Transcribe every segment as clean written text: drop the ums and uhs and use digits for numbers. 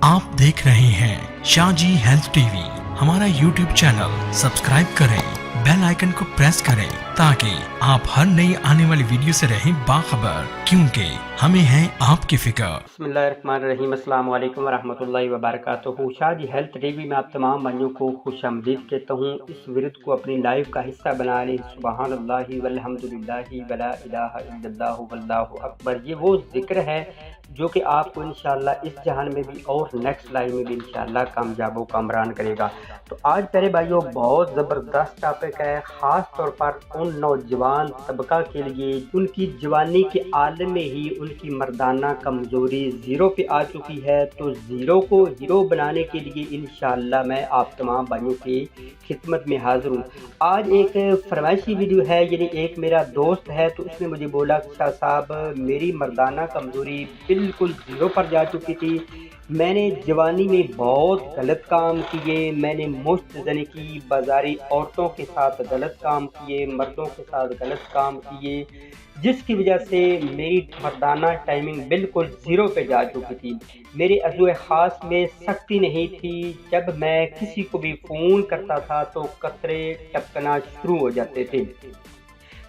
आप देख रहे हैं शाहजी हेल्थ टीवी। हमारा यूट्यूब चैनल सब्सक्राइब करें, बेल आइकन को प्रेस करें ताकि आप हर नई आने वाली वीडियो से रहें बाखबर, क्योंकि हमें है आपकी फिक्र। बिस्मिल्लाहिर्रहमानिर्रहीम, अस्सलाम वालेकुम वरहमतुल्लाहि वबरकातुहू। शाहजी हेल्थ टीवी में आप तमाम भाइयों को खुशामदीद कहता हूँ। इस वीडियो को अपनी लाइव का हिस्सा बना लें। सुबहानल्लाहि वल्हम्दुलिल्लाहि वला इलाहा इल्लल्लाहु वल्लाहु अकबर। ये वो जिक्र है जो कि आपको इंशाअल्लाह इस जहान में भी और नेक्स्ट लाइफ में भी इंशाअल्लाह कामयाब व कामरान करेगा। तो आज प्यारे भाइयों बहुत ज़बरदस्त टॉपिक है, ख़ास तौर पर उन नौजवान तबका के लिए उनकी जवानी के आलम में ही उनकी मर्दाना कमज़ोरी ज़ीरो पे आ चुकी है। तो ज़ीरो को हीरो बनाने के लिए इंशाअल्लाह मैं आप तमाम भाइयों की खिदमत में हाज़िर हूँ। आज एक फरमाइशी वीडियो है, यानी एक मेरा दोस्त है तो उसने मुझे बोला शाह साहब मेरी मर्दाना कमज़ोरी बिल्कुल ज़ीरो पर जा चुकी थी। मैंने जवानी में बहुत गलत काम किए, मैंने मुफ्त यानी कि बाजारी औरतों के साथ गलत काम किए, मर्दों के साथ गलत काम किए, जिसकी वजह से मेरी मर्दाना टाइमिंग बिल्कुल ज़ीरो पे जा चुकी थी। मेरे अज़्वाए ख़ास में सख्ती नहीं थी। जब मैं किसी को भी फ़ोन करता था तो कतरे टपकना शुरू हो जाते थे।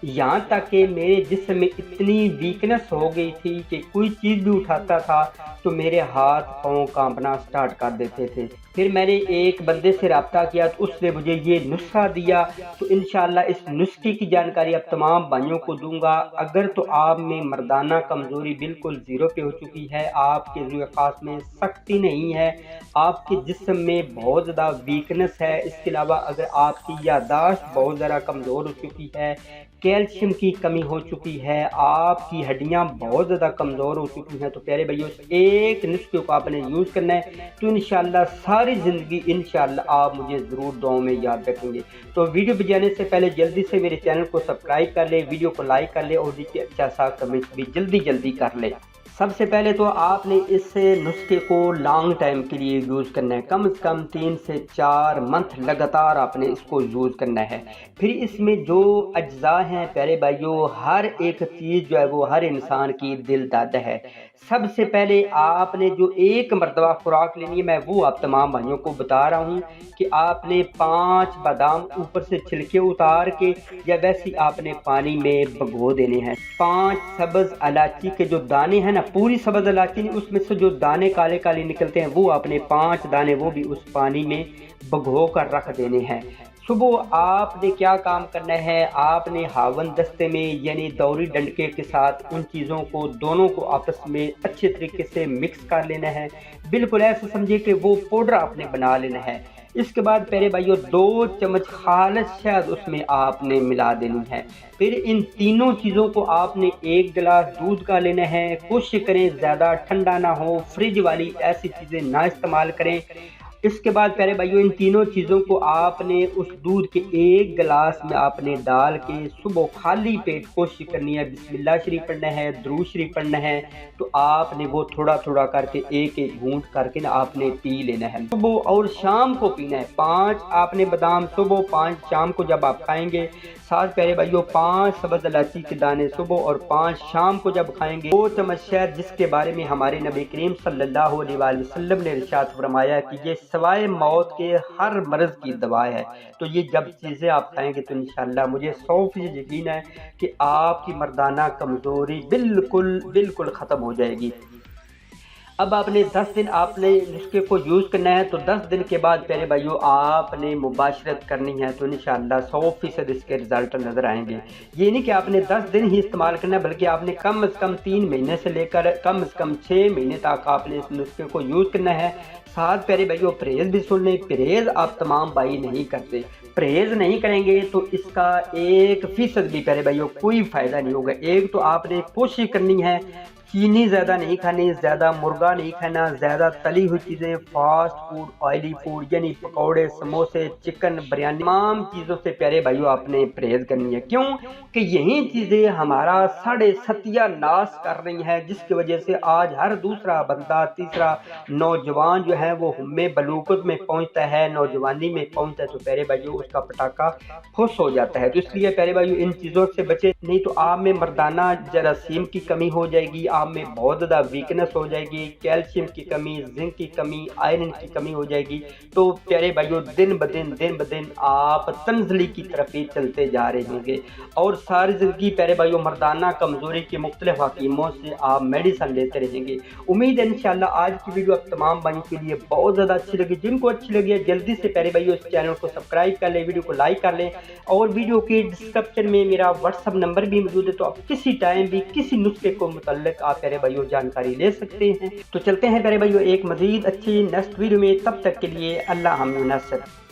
यहाँ तक कि मेरे जिस्म में इतनी वीकनेस हो गई थी कि कोई चीज़ भी उठाता था तो मेरे हाथ पाँव कांपना स्टार्ट कर देते थे। फिर मैंने एक बंदे से रब्ता किया तो उसने मुझे ये नुस्खा दिया। तो इंशाअल्लाह इस नुस्खे की जानकारी अब तमाम भाइयों को दूंगा। अगर तो आप में मर्दाना कमज़ोरी बिल्कुल ज़ीरो पे हो चुकी है, आपके ज़ुए ख़ास में सख्ती नहीं है, आपके जिस्म में बहुत ज़्यादा वीकनेस है, इसके अलावा अगर आपकी याददाश्त बहुत ज़्यादा कमज़ोर हो चुकी है, कैल्शियम की कमी हो चुकी है, आपकी हड्डियां बहुत ज़्यादा कमज़ोर हो चुकी हैं, तो प्यारे भाइयों एक नुस्खे को आपने यूज़ करना है तो इंशाअल्लाह सारी ज़िंदगी इंशाअल्लाह आप मुझे ज़रूर दुआओं में याद रखेंगे। तो वीडियो पे जाने से पहले जल्दी से मेरे चैनल को सब्सक्राइब कर ले, वीडियो को लाइक कर ले और नीचे अच्छा सा कमेंट भी जल्दी कर ले। सबसे पहले तो आपने इस नुस्खे को लॉन्ग टाइम के लिए यूज़ करना है, कम से कम 3 से 4 मंथ लगातार आपने इसको यूज़ करना है। फिर इसमें जो अज्जा हैं प्यारे भाइयों, हर एक चीज़ जो है वो हर इंसान की दिल दादा है। सबसे पहले आपने जो एक मरतबा खुराक लेनी है, मैं वो आप तमाम भाइयों को बता रहा हूँ कि आपने 5 बादाम ऊपर से छिलके उतार के या वैसे आपने पानी में भिगो देने हैं। 5 सब्ज़ इलायची के जो दाने हैं ना, पूरी सब्ज़ इलायची नहीं, उसमें से जो दाने काले काले निकलते हैं वो आपने 5 दाने वो भी उस पानी में भिगो कर रख देने हैं। सुबह आपने क्या काम करना है, आपने हावन दस्ते में यानी दौरी डंडके के साथ उन चीज़ों को दोनों को आपस में अच्छे तरीके से मिक्स कर लेना है। बिल्कुल ऐसे समझिए कि वो पाउडर आपने बना लेना है। इसके बाद प्यारे भाइयों 2 चम्मच खालिस शहद उसमें आपने मिला देनी है। फिर इन तीनों चीज़ों को आपने 1 गिलास दूध का लेना है। कोशिश करें ज़्यादा ठंडा ना हो, फ्रिज वाली ऐसी चीज़ें ना इस्तेमाल करें। इसके बाद प्यारे भाइयों इन तीनों चीज़ों को आपने उस दूध के 1 गिलास में आपने डाल के सुबह खाली पेट कोशिश करनी है, बिस्मिल्लाह शरीफ पढ़ना है, दुरूद शरीफ पढ़ना है। तो आपने वो थोड़ा थोड़ा करके एक घूंट करके ना आपने पी लेना है। सुबह और शाम को पीना है। 5 आपने बादाम सुबह, 5 शाम को जब आप खाएंगे। 7 प्यारे भाइयों 5 सब्ज़ इलायची के दाने सुबह और 5 शाम को जब खाएंगे। 2 चम्मच शहद, जिसके बारे में हमारे नबी करीम सल्लल्लाहु अलैहि वसल्लम ने इरशाद फरमाया कि ये सवाए मौत के हर मर्ज़ की दवा है। तो ये जब चीज़ें आप खाएंगे तो इंशाअल्लाह मुझे 100% यकीन है कि आपकी मर्दाना कमज़ोरी बिल्कुल ख़त्म हो जाएगी। अब आपने 10 दिन आपने नुस्खे को यूज़ करना है। तो 10 दिन के बाद प्यारे भाइयों आपने मुबाशरत करनी है तो इंशाअल्लाह 100% इसके रिज़ल्ट नज़र आएंगे। ये नहीं कि आपने 10 दिन ही इस्तेमाल करना है, बल्कि आपने कम से कम 3 महीने से लेकर कम से कम 6 महीने तक आपने इस नुस्खे को यूज़ करना है। साथ प्यारे भाइयों परहेज़ भी सुन लें। परहेज़ आप तमाम भाई नहीं करते, परहेज़ नहीं करेंगे तो इसका 1% भी प्यारे भाइयों कोई फ़ायदा नहीं होगा। एक तो आपने कोशिश करनी है चीनी ज़्यादा नहीं खानी, ज़्यादा मुर्गा नहीं खाना, ज़्यादा तली हुई चीज़ें, फास्ट फूड, ऑयली फूड यानी पकौड़े, समोसे, चिकन, बिरयानी, तमाम चीज़ों से प्यारे भाइयों आपने परहेज़ करनी है। क्यों कि यही चीज़ें हमारा साढ़े सत्यानाश कर रही हैं, जिसकी वजह से आज हर दूसरा बंदा, तीसरा नौजवान जो है वो हुम्मे बलूगत में पहुँचता है, नौजवानी में पहुँचता है तो प्यारे भाइयों उसका पटाखा फुस हो जाता है। तो इसलिए प्यारे भाइयों इन चीज़ों से बचे, नहीं तो आप में मर्दाना जरासीम की कमी हो जाएगी, آپ میں بہت زیادہ ویکنس ہو جائے گی، کیلشیم کی کمی، زنک کی کمی، آئرن کی کمی ہو جائے گی، تو پیارے بھائیوں دن بدن آپ تنزلی کی طرف ہی چلتے جا رہے ہوں گے، اور ساری زندگی پیارے بھائیوں مردانہ کمزوری کی مختلف حکیموں سے آپ میڈیسن لیتے رہیں گے۔ امید ہے انشاءاللہ آج کی ویڈیو آپ تمام بھائیوں کے لیے بہت زیادہ اچھی لگی۔ جن کو اچھی لگی ہے جلدی سے پیارے بھائیوں اس چینل کو سبسکرائب کر لیں، ویڈیو کو لائک کر لیں، اور ویڈیو کے ڈسکرپشن میں میرا واٹس ایپ نمبر بھی موجود ہے، تو آپ کسی ٹائم بھی کسی نسخے کو متعلق آپ پیارے بھائیوں جانکاری لے سکتے ہیں۔ تو چلتے ہیں پیارے بھائیوں ایک مزید اچھی نیکسٹ ویڈیو میں، تب تک کے لیے اللہ حافظ۔